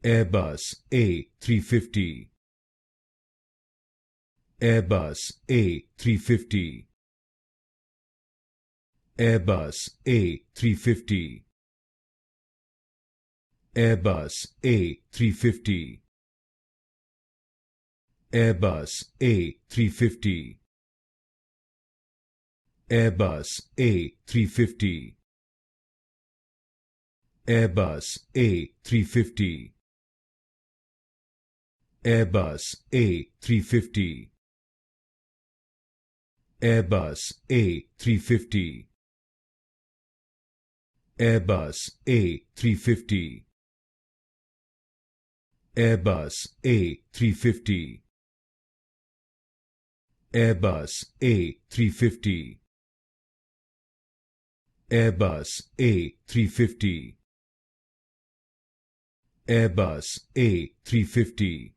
Airbus A350, Airbus A350, Airbus A350, Airbus A350, Airbus A350, Airbus A350, Airbus A350, Airbus A350, Airbus A350, Airbus A350, Airbus A350, Airbus A350, Airbus A350, Airbus A350,